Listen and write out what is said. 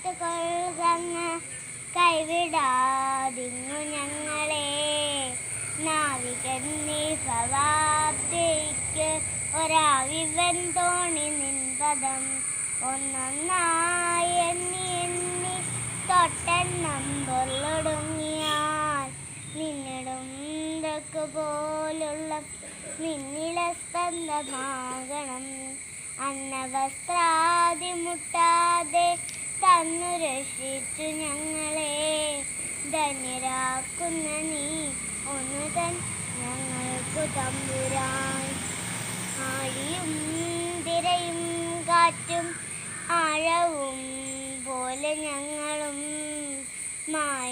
കാത്തുകൊള്ളുകങ്ങ് കൈവിടാതിങ്ങു ഞങ്ങളെ. നാവികൻ നീ ഭവാബ്ദിക്ക് ഒരാവിവൻ തോണി നിൻപദം ഒന്നൊന്നായി എണ്ണി എണ്ണി തൊട്ടെണ്ണം പൊരുളൊടുങ്ങിയാൽ നിന്നിടും തൊക്ക് പോലുള്ള നിന്നിലസ്പന്ദമാകണം. അന്നവസ്ത്രാദി മുട്ടാതെ തന്നു രക്ഷിച്ചു ഞങ്ങളെ. ധന്യരാക്കുന്ന നീ ഒന്നു തൻ ഞങ്ങൾക്കു തമ്പുരാൻ. ആഴിയും തിരയും കാറ്റും ആഴവും പോലെ ഞങ്ങളും മായ